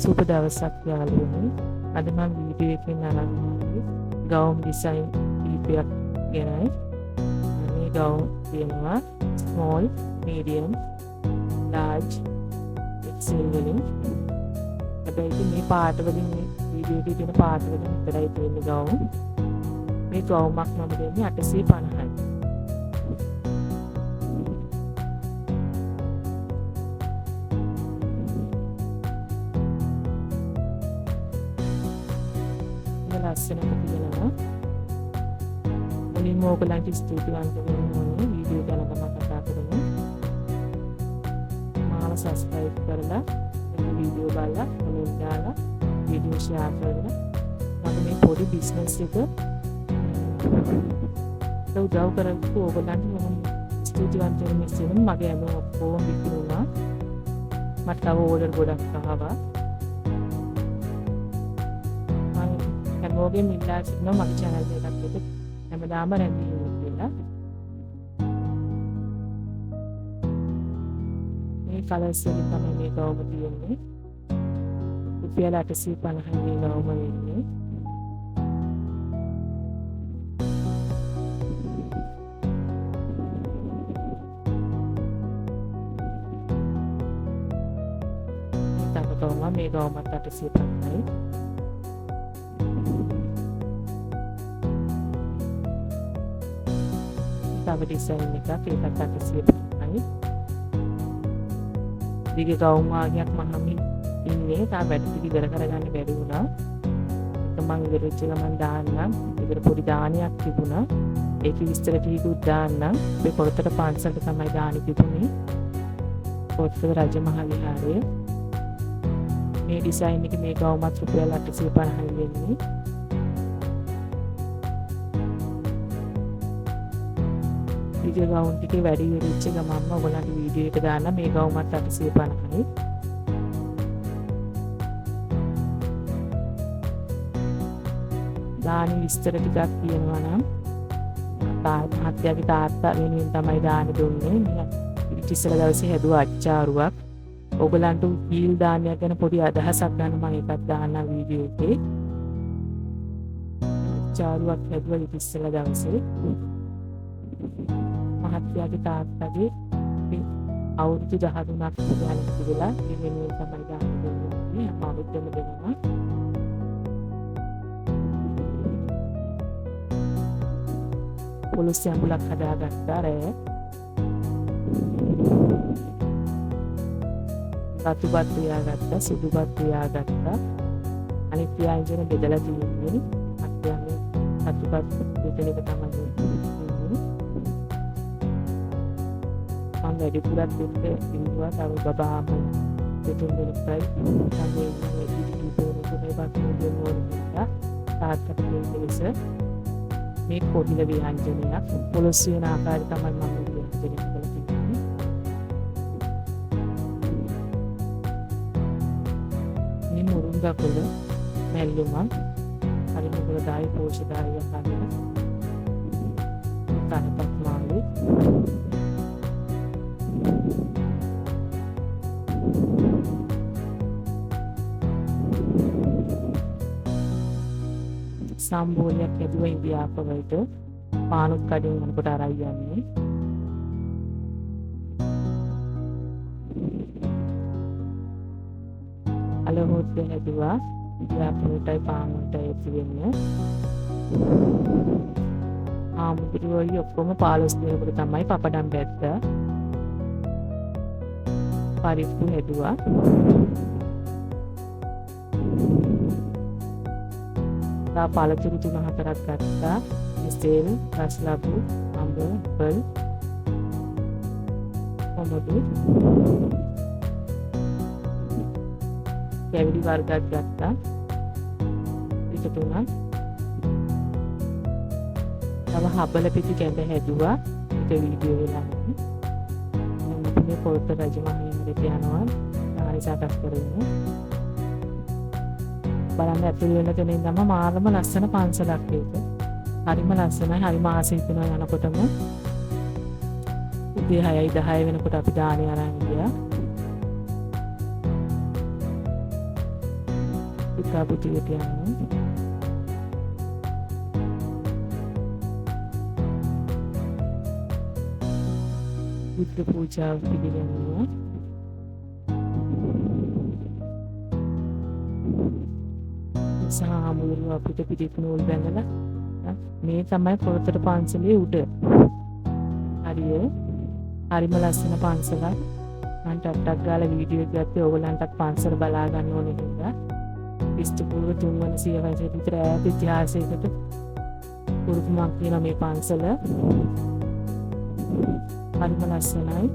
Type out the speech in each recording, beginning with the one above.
සුබ දවසක් යාළුවනේ. අද මම වීඩියෝ එකකින් අරන් ආවේ ගවුම් ඩිසයින් කීපයක් ගැනයි. මේ ගවුම් තියෙනවා ස්මෝල්, මීඩියම්, ලාර්ජ්, එක්සෙල් වලින්. හැබැයි ඉතින් මේ පාට වලින් මේ වීඩියෝ එකේ තියෙන පාට වලින් විතරයි තියෙන්නේ ගවුම්. මේ ගවුමක් මම දෙන්නේ 850යි. ලස්සනට තියෙනවා. මුලින්ම ඔයගලන්ට ස්තුතිවන්ත වෙන්න ඕනේ වීඩියෝ ගැන මම කතා කරමු. මාව සබ්ස්ක්‍රයිබ් කරලා මේ වීඩියෝ බලලා කමෙන්ට් දාලා වීඩියෝ ෂෙයා කරලා මම මේ පොඩි බිස්නස් එක උදව් කරපු ඔයගලන්ට මම ස්තුතිවන්ත වෙන්න ඉස්සෙල්ලා මගේ අම ඔක්කොම විකුණුණා. මට තව ඕඩර් ගොඩක් ආවා. හැමෝගෙම ඉල්ලා සිටිනවා මගේ channel එකත් එක්ක හැමදාම රැඳී ඉන්න කියලා. මේ කලර්ස් වලින් තමයි මේ ගවුම තියෙන්නේ. රුපියල් 850යි මේ ගවුම වෙන්නේ. මේ ගවුමත් 850යි. තව ඩිසයින් එකක් ඒකත් 850යි. දිග ගවුම් ආගයක් මම ඉන්නේ තා වැඩ ටික ඉවර කරගන්න බැරි වුණා. ඒක මම ඉවර වෙච්ච ගමන් දාන්නම්. ඉවර පොඩි දානයක් තිබුණා. ඒකේ විස්තර ටිකකුත් දාන්නම්. මේ පොරතට පන්සලට තමයි දානි තිබුණේ. පොරතට රජමහල් විහාරයේ. මේ ඩිසයින් එකේ මේ ගවුමත් රුපියල් 850යි වෙන්නේ. විඩියෝ ගවුම් ටිකේ වැඩි වෙච්ච ගමන්ම ඔයගලන්ට වීඩියෝ එක දාන්න මේ ගවුමත් 850යි. දානි විස්තර ටිකක් කියනවා නම් මහත්තයාගේ තාත්තා වෙනුවෙන් තමයි දානි දුන්නේ. මම ඉතිසල දවසේ හැදුවා අච්චාරුවක්. ඔයගලන්ට කීල් දානයක් ගැන පොඩි අදහසක් ගන්න මම එකක් දාන්න වීඩියෝ එකේ. අච්චාරුවක් හැදුවා ඉතිසල දවසේ. මහත්තයාගේ තාත්තගේ අවුරුදු 13ක් පුරාණක් වෙලා ඒ වෙනුවෙන් තමයි දාන දෙන්නේ. අප අවුරුද්දම දෙනවා. පොලොස් යඹුලක් හදාගත්තා රෑ. රතුපත් තියාගත්තා, සුදුපත් තියාගත්තා. අනිත් ව්‍යංජන බෙදලා තියෙන්නේ. මහත්තයාගේ රතුපත් බෙදන එක තමයි වැඩිපුරත් එක්ක ඉන්නවා. තව බබාම දෙතුන් දෙනෙක්යි තමයි මේ ඉතිරි බාකින් දෙන්නවා. තාත්තට දෙන්නේස මේ පොඩි ව්‍යංජනයක් පොලොස් වෙන ආකාරය තමයි මම ව්‍යංජනයක් කරලා තියෙන්නේ. මේ මුරුංගා කොළ මැල්ලුමක් හරි මුලදායි පෝෂදායි ආකාරය තනපත් මාළු සම්බෝලයක් ඇදුවා ඉන්දියාප වලට පානුත් කඩින් යනකොට අරයි යන්නේ. අලහොත් ඇදුවා ඉන්දියාපලටයි පානුටයි ඇති වෙන්නේ. ආමුදුරුවයි ඔක්කොම 15 දිනකට තමයි පපඩම් බැද්දා. පරිප්පු හැදුවා. තා පළතුරු 3-4ක් ගත්තා. සේල්, රස ලබු, අඹ, ඇපල්, කොමඩු. කැවිලි වර්ගයක් ගත්තා. පිට තුනක්. තව හබල පිටි කැඳ හැදුවා. ඒක වීඩියෝ වෙලා නැහැ. මම මේ පොත රජමහල්ලට යනවා. ආයෙ සාකච්ඡා කරමු. බලන්න ඇතුළේ වෙන තැන ඉඳන්ම මාරම ලස්සන පන්සලක් ඒක. හරිම ලස්සනයි. හරිම ආසයි වෙනවා යනකොටම. උදේ 6යි 10 වෙනකොට අපි දානේ අරන් ගියා. පුතා පුතියට යන්න. බුද්ධ පූජාව පිළිගන්නවා. සාමුදුරුව අපිට පිටිත් නූල් බැඳලා මේ තමයි පොරතර පන්සලේ උඩ. හරිම ලස්සන පන්සලක්. මම ටක් ගාලා වීඩියෝ එකක් ගත්තේ ඕගලන්ටත් පන්සල බලා ගන්න ඕනේ කියලා. ක්‍රිස්තුපූර්ව 3 වන සියවසේ විතර ඈත ඉතිහාසයකට පුරුදුමක් තියෙන මේ පන්සල. හරිම ලස්සනයි.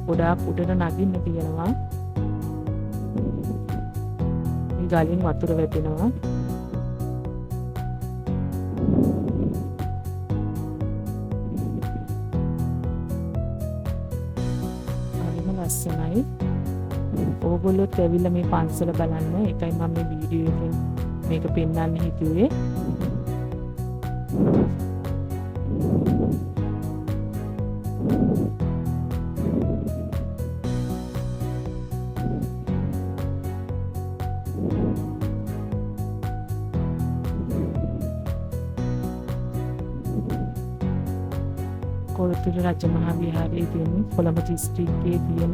ගොඩාක් උඩට නගින්න තියෙනවා. මේ ගලින් වතුර වැටෙනවා. ලස්සනයි. ඕගොල්ලොත් ඇවිල්ලා මේ පන්සල බලන්න. ඒකයි මම මේ වීඩියෝ එකෙන් මේක පෙන්වන්න හිතුවේ. කොළතුරු රජමහා විහාරයේ තියෙන කොළඹ දිස්ත්‍රික්කයේ තියෙන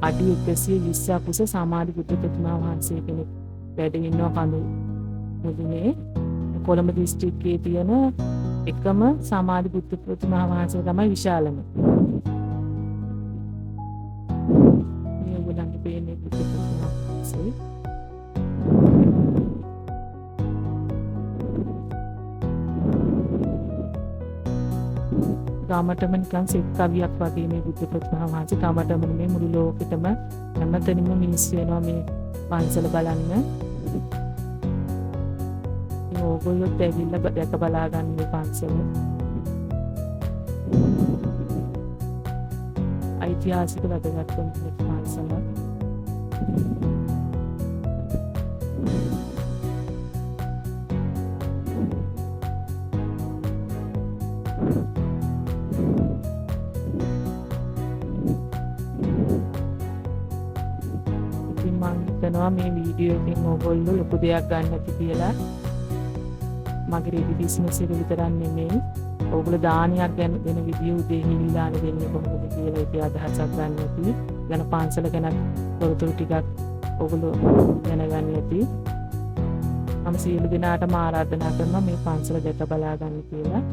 අඩි 120ක් උස සමාධි බුද්ධ ප්‍රතිමා වහන්සේ කෙනෙක් වැඩ ඉන්නවා කඳු මුදුනේ. කොළඹ දිස්ත්‍රික්කයේ තියෙන එකම සමාධි බුද්ධ ප්‍රතිමා වහන්සේ තමයි විශාලම. මේ ඔයගොල්ලන්ට පේන්නේ බුද්ධ ප්‍රතිමා වහන්සේ. ගාමටම නිකන් සෙත් කවියක් වගේ මේ බුද්ධ ප්‍රතිමා වහන්සේ. ගාමටම මේ මුළු ලෝකෙටම හැමතැනම මිනිස්සු වෙනවා මේ පන්සල බලන්න. මේ ඕගොල්ලොත් ඇවිල්ලා දැක බලා ගන්න මේ පන්සල. ඓතිහාසික වැදගත් මේ පන්සල. මේ වීඩියෝ එකෙන් ඕගොල්ලෝ ලොකු දෙයක් ගන්න ඇති කියලා. මගේ රෙදි බිස්නස් එක විතරක් නෙමෙයි. ඕගොල්ලෝ දානයක් ගැන දෙන විදිය උදේ හිල්ලාන දෙන්නේ කොහොමද කියලා ඒකේ අදහසක් ගන්න ඇති. ගැන පන්සල ගැන තොරතුරු ටිකක් ඕගොල්ලෝ දැනගන්න ඇති. මම සියලු දෙනාටම ආරාධනා කරනවා මේ පන්සල දැක බලා ගන්න කියලා.